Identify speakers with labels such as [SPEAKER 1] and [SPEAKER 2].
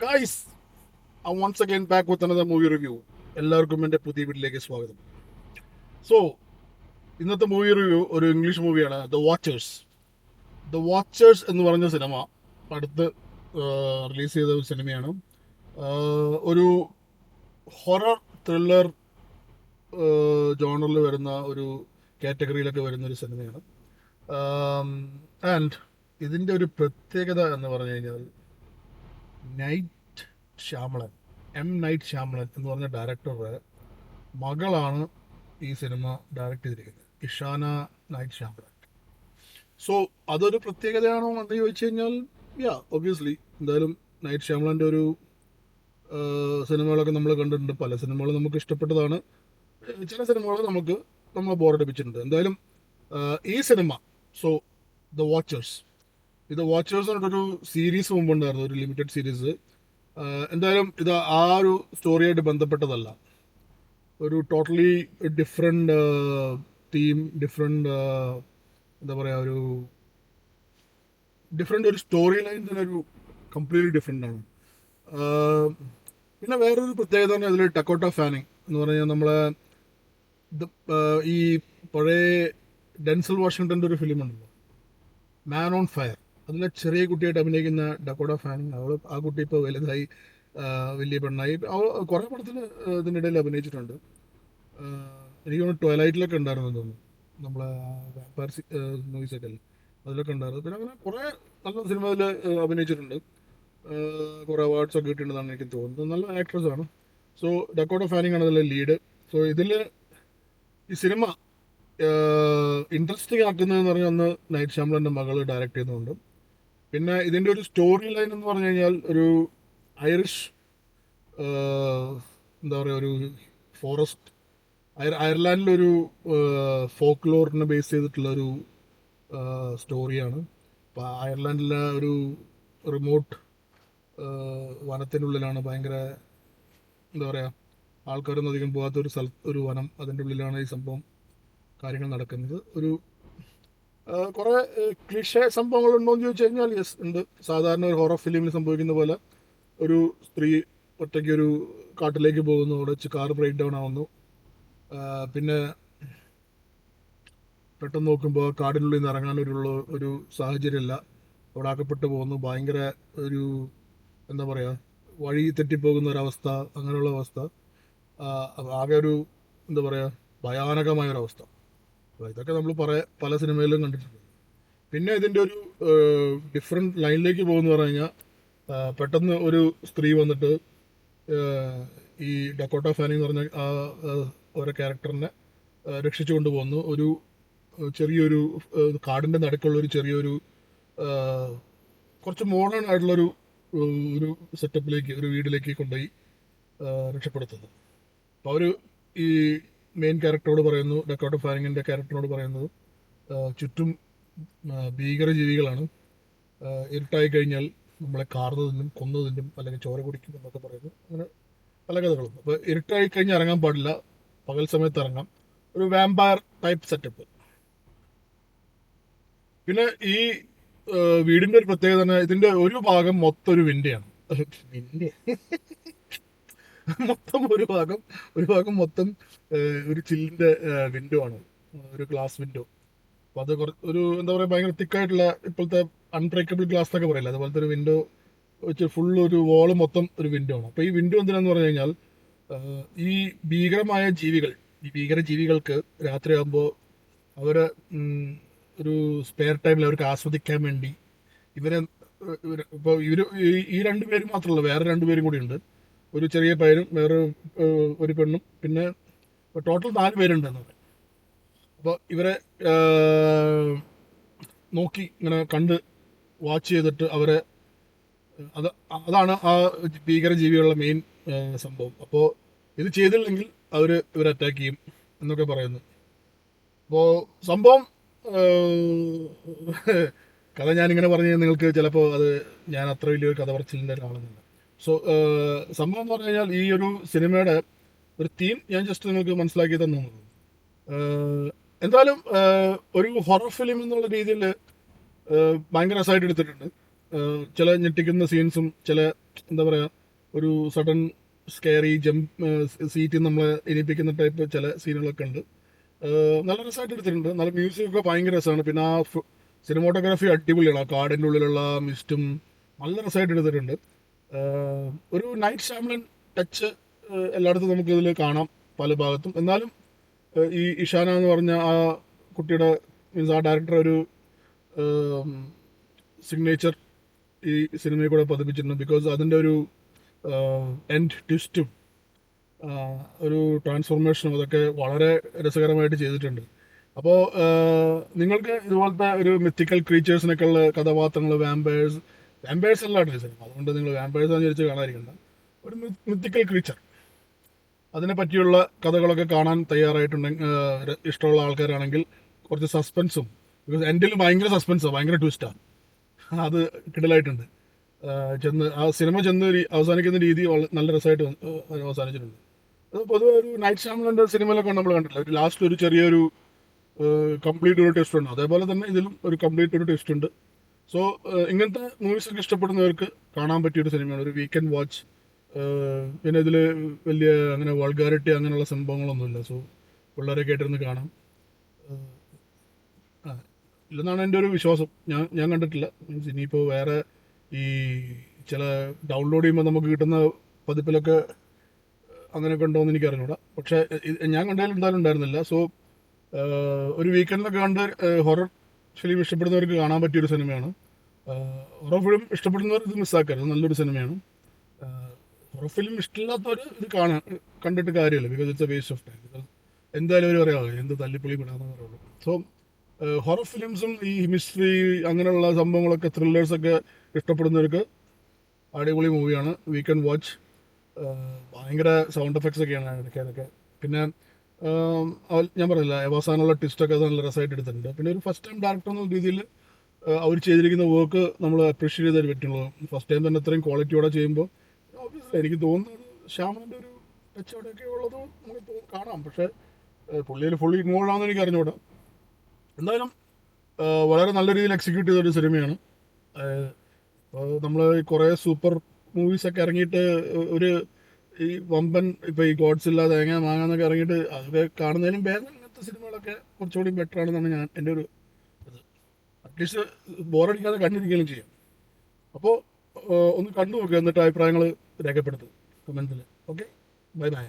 [SPEAKER 1] Guys, I once again back with another movie review. എല്ലാവർക്കും എൻ്റെ പുതിയ വീട്ടിലേക്ക് സ്വാഗതം. സോ ഇന്നത്തെ മൂവി റിവ്യൂ ഒരു ഇംഗ്ലീഷ് മൂവിയാണ്, ദ വാച്ചേഴ്സ് എന്ന് പറഞ്ഞ സിനിമ അടുത്ത് റിലീസ് ചെയ്ത ഒരു സിനിമയാണ്. ഒരു ഹൊറർ ത്രില്ലർ ജോണറിൽ വരുന്ന ഒരു കാറ്റഗറിയിലൊക്കെ വരുന്ന ഒരു സിനിമയാണ്. ആൻഡ് ഇതിൻ്റെ ഒരു പ്രത്യേകത എന്ന് പറഞ്ഞു കഴിഞ്ഞാൽ നൈറ്റ് ശ്യാമളൻ, നൈറ്റ് ശ്യാമളൻ എന്ന് പറഞ്ഞ ഡയറക്ടറുടെ മകളാണ് ഈ സിനിമ ഡയറക്റ്റ് ചെയ്തിരിക്കുന്നത്, ഇഷാന നൈറ്റ് ശ്യാമളൻ. സോ അതൊരു പ്രത്യേകതയാണോ എന്ന് ചോദിച്ചു കഴിഞ്ഞാൽ ഒബ്വിയസ്ലി. എന്തായാലും നൈറ്റ് ശ്യാമളൻ്റെ ഒരു സിനിമകളൊക്കെ നമ്മൾ കണ്ടിട്ടുണ്ട്. പല സിനിമകളും നമുക്ക് ഇഷ്ടപ്പെട്ടതാണ്, ചില സിനിമകൾ നമ്മളെ ബോറടിപ്പിച്ചിട്ടുണ്ട്. എന്തായാലും ഈ സിനിമ, സോ ദ വാച്ചേഴ്സ് പറഞ്ഞിട്ടൊരു സീരീസ് മുമ്പുണ്ടായിരുന്നു, ഒരു ലിമിറ്റഡ് സീരീസ്. എന്തായാലും ഇത് ആ ഒരു സ്റ്റോറിയായിട്ട് ബന്ധപ്പെട്ടതല്ല. ഒരു ടോട്ടലി ഡിഫറെൻ്റ് തീം, എന്താ പറയുക, ഒരു സ്റ്റോറി ലൈൻ തന്നെ ഒരു കംപ്ലീറ്റ്ലി ഡിഫറെൻ്റ് ആണ്. പിന്നെ വേറൊരു പ്രത്യേകത തന്നെ അതിൽ ഡക്കോട്ട ഫാനിങ് എന്ന് പറഞ്ഞാൽ നമ്മളെ ഈ പഴയ ഡെൻസൽ വാഷിങ്ടൻ്റെ ഒരു ഫിലിം ഉണ്ടല്ലോ, മാൻ ഓൺ ഫയർ. അതിലെ ചെറിയ കുട്ടിയായിട്ട് അഭിനയിക്കുന്ന ഡക്കോട്ട ഫാനിങ്, ആ കുട്ടി ഇപ്പോൾ വലുതായി, വലിയ പെണ്ണായി. അവൾ കുറേ പടത്തിൽ ഇതിനിടയിൽ അഭിനയിച്ചിട്ടുണ്ട്. എനിക്ക് തോന്നുന്നു ട്വൈലൈറ്റിലൊക്കെ ഉണ്ടായിരുന്നു തോന്നുന്നു, നമ്മളെ വാമ്പയർ മൂവീസൊക്കെ അല്ലേ, അതിലൊക്കെ ഉണ്ടായിരുന്നു. പിന്നെ അങ്ങനെ കുറേ നല്ല സിനിമയിൽ അഭിനയിച്ചിട്ടുണ്ട്, കുറേ അവാർഡ്സൊക്കെ കിട്ടിയിട്ടുണ്ടെന്നാണ് എനിക്ക് തോന്നുന്നത്. നല്ല ആക്ട്രസ്സാണ്. സോ ഡക്കോട്ട ഫാനിങ് ആണ് അതിലെ ലീഡ്. സോ ഇതിൽ ഈ സിനിമ ഇൻട്രസ്റ്റിംഗ് ആക്കുന്നതെന്ന് പറഞ്ഞാൽ ഒന്ന് നൈറ്റ് ശ്യാമളൻ്റെ മകൾ ഡയറക്റ്റ് ചെയ്യുന്നുണ്ട്. പിന്നെ ഇതിൻ്റെ ഒരു സ്റ്റോറി ലൈൻ എന്ന് പറഞ്ഞു കഴിഞ്ഞാൽ ഒരു ഐറിഷ്, എന്താ പറയുക, ഒരു ഫോറസ്റ്റ്, അയർലാൻഡിലൊരു ഫോക്ലോറിനെ ബേസ് ചെയ്തിട്ടുള്ളൊരു സ്റ്റോറിയാണ്. അപ്പോൾ അയർലാൻഡിലെ ഒരു റിമോട്ട് വനത്തിനുള്ളിലാണ്, ഭയങ്കര എന്താ പറയുക, ആൾക്കാരൊന്നും അധികം പോകാത്തൊരു ഒരു വനം, അതിൻ്റെ ഉള്ളിലാണ് ഈ സംഭവം കാര്യങ്ങൾ നടക്കുന്നത്. ഒരു കുറേ ക്ലിഷേ സംഭവങ്ങളുണ്ടോ എന്ന് ചോദിച്ചു കഴിഞ്ഞാൽ യെസ് ഉണ്ട്. സാധാരണ ഒരു ഹൊറർ ഫിലിമിൽ സംഭവിക്കുന്ന പോലെ ഒരു സ്ത്രീ ഒറ്റയ്ക്ക് ഒരു കാട്ടിലേക്ക് പോകുന്നു, അവിടെ വെച്ച് കാർ ബ്രേക്ക് ഡൗൺ ആവുന്നു. പിന്നെ പെട്ടെന്ന് നോക്കുമ്പോൾ കാടിനുള്ളിൽ നിന്ന് ഇറങ്ങാനൊരു ഒരു സാഹചര്യമില്ല, അവിടെ ആക്കപ്പെട്ടു പോകുന്നു. ഭയങ്കര ഒരു എന്താ പറയുക, വഴി തെറ്റിപ്പോകുന്ന ഒരവസ്ഥ, അങ്ങനെയുള്ള അവസ്ഥ. ആകെ ഒരു എന്താ പറയുക, ഭയാനകമായൊരവസ്ഥ. അപ്പോൾ ഇതൊക്കെ നമ്മൾ പല സിനിമയിലും കണ്ടിട്ടുണ്ട്. പിന്നെ ഇതിൻ്റെ ഒരു ഡിഫറെൻറ്റ് ലൈനിലേക്ക് പോകുമെന്ന് പറഞ്ഞു കഴിഞ്ഞാൽ, പെട്ടെന്ന് ഒരു സ്ത്രീ വന്നിട്ട് ഈ ഡക്കോട്ട ഫാനിങ് എന്ന് പറഞ്ഞ ഓരോ ക്യാരക്ടറിനെ രക്ഷിച്ചു കൊണ്ടുപോകുന്നു. ഒരു ചെറിയൊരു കാടിൻ്റെ നടുക്കുള്ളൊരു ചെറിയൊരു കുറച്ച് മോഡേൺ ആയിട്ടുള്ളൊരു ഒരു സെറ്റപ്പിലേക്ക്, ഒരു വീട്ടിലേക്ക് കൊണ്ടുപോയി രക്ഷപ്പെടുത്തുന്നു. അപ്പോൾ അവർ ഈ മെയിൻ ക്യാരക്ടറോട് പറയുന്നു, ഡക്കോട്ട ഫാനിങ്ങിൻ്റെ ക്യാരക്ടറിനോട് പറയുന്നത് ചുറ്റും ഭീകരജീവികളാണ്, ഇരുട്ടായി കഴിഞ്ഞാൽ നമ്മളെ കാർന്നതിനും കൊന്നതിനും അല്ലെങ്കിൽ ചോര കുടിക്കും എന്നൊക്കെ പറയുന്നു. അങ്ങനെ പല കഥകളും. അപ്പോൾ ഇരുട്ടായി കഴിഞ്ഞാൽ ഇറങ്ങാൻ പാടില്ല, പകൽ സമയത്ത് ഇറങ്ങാം. ഒരു വാമ്പയർ ടൈപ്പ് സെറ്റപ്പ്. പിന്നെ ഈ വീടിൻ്റെ ഒരു പ്രത്യേകത തന്നെ, ഇതിൻ്റെ ഒരു ഭാഗം മൊത്തം ഒരു വിൻഡയാണ്. മൊത്തം ഒരു ഭാഗം മൊത്തം ഒരു ചില്ലിൻ്റെ വിൻഡോ ആണ്, ഒരു ഗ്ലാസ് വിൻഡോ. അപ്പോൾ അത് ഒരു എന്താ പറയുക, ഭയങ്കര തിക്കായിട്ടുള്ള ഇപ്പോഴത്തെ അൺബ്രേക്കബിൾ ഗ്ലാസ് എന്നൊക്കെ പറയില്ല, അതുപോലത്തെ ഒരു വിൻഡോ വെച്ച് ഫുൾ ഒരു വോള് മൊത്തം ഒരു വിൻഡോ ആണ്. അപ്പോൾ ഈ വിൻഡോ എന്തിനാന്ന് പറഞ്ഞു കഴിഞ്ഞാൽ, ഈ ഭീകര ജീവികൾക്ക് രാത്രിയാകുമ്പോൾ അവർ ഒരു സ്പെയർ ടൈമിൽ അവർക്ക് ആസ്വദിക്കാൻ വേണ്ടി ഇപ്പോൾ ഈ രണ്ടുപേരും മാത്രമല്ല, വേറെ രണ്ടുപേരും കൂടി ഉണ്ട്. ഒരു ചെറിയ പയ്യനും വേറെ ഒരു പെണ്ണും, പിന്നെ ടോട്ടൽ 4 പേരുണ്ട് എന്നത്. അപ്പോൾ ഇവരെ നോക്കി ഇങ്ങനെ കണ്ട് വാച്ച് ചെയ്തിട്ട് അവരെ അതാണ് ആ ഭീകരജീവികളുടെ മെയിൻ സംഭവം. അപ്പോൾ ഇത് ചെയ്തില്ലെങ്കിൽ ഇവരെ അറ്റാക്ക് ചെയ്യും എന്നൊക്കെ പറയുന്നു. അപ്പോൾ സംഭവം കഥ ഞാനിങ്ങനെ പറഞ്ഞു നിങ്ങൾക്ക് ചിലപ്പോൾ അത് ഞാൻ അത്ര വലിയൊരു കഥ പറച്ചിലിൻ്റെ ഒരാളെന്നല്ല. സോ സംഭവം എന്ന് പറഞ്ഞു കഴിഞ്ഞാൽ, ഈ ഒരു സിനിമയുടെ ഒരു തീം ഞാൻ ജസ്റ്റ് നിങ്ങൾക്ക് മനസ്സിലാക്കി തന്നു. എന്തായാലും ഒരു ഹൊറർ ഫിലിം എന്നുള്ള രീതിയിൽ ഭയങ്കര രസമായിട്ട് എടുത്തിട്ടുണ്ട്. ചില ഞെട്ടിക്കുന്ന സീൻസും ചില എന്താ പറയുക ഒരു സഡൻ സ്കെയറി ജംപ് സീറ്റിൽ നമ്മളെ എണീപ്പിക്കുന്ന ടൈപ്പ് ചില സീനുകളൊക്കെ ഉണ്ട്. നല്ല രസമായിട്ട് എടുത്തിട്ടുണ്ട്. നല്ല മ്യൂസിക് ഒക്കെ ഭയങ്കര രസമാണ്. പിന്നെ ആ സിനിമോട്ടോഗ്രാഫി അടിപൊളിയാണ്. ആ കാടിൻ്റെ ഉള്ളിലുള്ള മിസ്റ്റും നല്ല രസമായിട്ട് എടുത്തിട്ടുണ്ട്. ഒരു നൈറ്റ് ഷാംലൻ ടച്ച് എല്ലായിടത്തും നമുക്ക് ഇതിൽ കാണാം പല ഭാഗത്തും. എന്നാലും ഈ ഇഷാന എന്ന് പറഞ്ഞ ആ കുട്ടിയുടെ മീൻസ് ആ ഡയറക്ടർ ഒരു സിഗ്നേച്ചർ ഈ സിനിമയിൽ കൂടെ പതിപ്പിച്ചിട്ടുണ്ട്. ബിക്കോസ് അതിൻ്റെ ഒരു എൻഡ് ട്വിസ്റ്റും ഒരു ട്രാൻസ്ഫോർമേഷനും അതൊക്കെ വളരെ രസകരമായിട്ട് ചെയ്തിട്ടുണ്ട്. അപ്പോൾ നിങ്ങൾക്ക് ഇതുപോലത്തെ ഒരു മിത്തിക്കൽ ക്രീച്ചേഴ്സിനൊക്കെ ഉള്ള കഥാപാത്രങ്ങൾ വാമ്പയേഴ്സ് അല്ലാണ്ട് സിനിമ, അതുകൊണ്ട് നിങ്ങൾ വാമ്പയേഴ്സ് വിചാരിച്ച് കാണാതിരിക്കണ്ട. ഒരു മിത്തിക്കൽ ക്രീച്ചർ അതിനെ പറ്റിയുള്ള കഥകളൊക്കെ കാണാൻ തയ്യാറായിട്ടുണ്ടെങ്കിൽ ഇഷ്ടമുള്ള ആൾക്കാരാണെങ്കിൽ കുറച്ച് സസ്പെൻസും, ബിക്കോസ് എൻഡിൽ ഭയങ്കര സസ്പെൻസാണ്, ഭയങ്കര ട്വിസ്റ്റാണ്, അത് കിടലായിട്ടുണ്ട്. ആ സിനിമ അവസാനിക്കുന്ന രീതി നല്ല രസമായിട്ട് അവസാനിച്ചിട്ടുണ്ട്. അത് പൊതുവെ ഒരു നൈറ്റ് ഷാംലൻ്റെ സിനിമയിലൊക്കെ നമ്മൾ കണ്ടില്ല, ഒരു ലാസ്റ്റ് ഒരു ചെറിയൊരു കംപ്ലീറ്റ് ഒരു ട്വിസ്റ്റ് ഉണ്ട്. അതേപോലെ തന്നെ ഇതിലും ഒരു കംപ്ലീറ്റ് ഒരു ട്വിസ്റ്റ് ഉണ്ട്. സോ ഇങ്ങനത്തെ മൂവീസൊക്കെ ഇഷ്ടപ്പെടുന്നവർക്ക് കാണാൻ പറ്റിയൊരു സിനിമയാണ്, ഒരു വീക്കെൻഡ് വാച്ച്. പിന്നെ ഇതിൽ വലിയ അങ്ങനെ വൾഗാരിറ്റി അങ്ങനെയുള്ള സംഭവങ്ങളൊന്നുമില്ല. സോ പിള്ളേരൊക്കെ ആയിട്ടിരുന്ന് കാണാം. ഇല്ലെന്നാണ് എൻ്റെ ഒരു വിശ്വാസം. ഞാൻ കണ്ടിട്ടില്ല. മീൻസ് ഇനിയിപ്പോൾ വേറെ ഈ ചില ഡൗൺലോഡ് ചെയ്യുമ്പോൾ നമുക്ക് കിട്ടുന്ന പതിപ്പിലൊക്കെ അങ്ങനെയൊക്കെ ഉണ്ടോ എന്ന് എനിക്ക് അറിഞ്ഞൂടാ. പക്ഷേ ഞാൻ കണ്ടതിൽ എന്തായാലും ഉണ്ടായിരുന്നില്ല. സോ ഒരു വീക്കെൻഡിലൊക്കെ കണ്ട് ഹൊറർ ഫിലിം ഇഷ്ടപ്പെടുന്നവർക്ക് കാണാൻ പറ്റിയൊരു സിനിമയാണ്. ഹൊറർ ഫിലിം ഇഷ്ടപ്പെടുന്നവർ ഇത് മിസ്സാക്കരുത്, നല്ലൊരു സിനിമയാണ്. ഹൊറർ ഫിലിം ഇഷ്ടമില്ലാത്തവർ ഇത് കണ്ടിട്ട് കാര്യമില്ല, because it's A waste of time. Because എന്തായാലും അവർ പറയാമോ എന്ത് തല്ലിപ്പൊളി വിടാമെന്ന് പറയുള്ളൂ. സോ ഹൊറർ ഫിലിംസും ഈ മിസ്റ്ററി അങ്ങനെയുള്ള സംഭവങ്ങളൊക്കെ ത്രില്ലേഴ്സൊക്കെ ഇഷ്ടപ്പെടുന്നവർക്ക് അടിപൊളി മൂവിയാണ് വീക്കെൻഡ് വാച്ച്. ഭയങ്കര സൗണ്ട് എഫക്ട്സ് ഒക്കെയാണ് ഇടയ്ക്കൊക്കെ. പിന്നെ ഞാൻ പറഞ്ഞില്ല, അവസാനമുള്ള ട്വിസ്റ്റൊക്കെ അത് നല്ല രസമായിട്ട് എടുത്തിട്ടുണ്ട്. പിന്നെ ഒരു ഫസ്റ്റ് ടൈം ഡയറക്ടർ എന്ന രീതിയിൽ അവർ ചെയ്തിരിക്കുന്ന വർക്ക് നമ്മൾ അപ്രീഷിയേറ്റ് ചെയ്തേ പറ്റുള്ളൂ. ഫസ്റ്റ് ടൈം തന്നെ ഇത്രയും ക്വാളിറ്റിയോടെ ചെയ്യുമ്പോൾ ഓബിയസ്ലി എനിക്ക് തോന്നുന്നത് ശ്യാമൻ്റെ ഒരു ടച്ച് അവിടെയൊക്കെ ഉള്ളത് നമുക്ക് കാണാം. പക്ഷേ പുള്ളിയിൽ ഫുള്ളി ഇൻവോൾവ് ആണെന്ന് എനിക്ക് അറിഞ്ഞുകൂടാ. എന്തായാലും വളരെ നല്ല രീതിയിൽ എക്സിക്യൂട്ട് ചെയ്തൊരു സിനിമയാണ്. നമ്മൾ കുറേ സൂപ്പർ മൂവീസൊക്കെ ഇറങ്ങിയിട്ട് ഒരു ഈ വമ്പൻ ഇപ്പോൾ ഈ ഗോഡ്സില്ല തേങ്ങ മാങ്ങാന്നൊക്കെ ഇറങ്ങിയിട്ട് അതൊക്കെ കാണുന്നതിനും ഭേദം ഇങ്ങനത്തെ സിനിമകളൊക്കെ കുറച്ചുകൂടി ബെറ്റർ ആണെന്നാണ് എൻ്റെ ഒരു ഇത്. അറ്റ്ലീസ്റ്റ് ബോറടിക്കാതെ കണ്ടിരിക്കുകയും ചെയ്യും. അപ്പോൾ ഒന്ന് കണ്ടു നോക്കുക, എന്നിട്ട് അഭിപ്രായങ്ങൾ രേഖപ്പെടുത്തും കമൻറ്റിൽ. Okay, bye bye.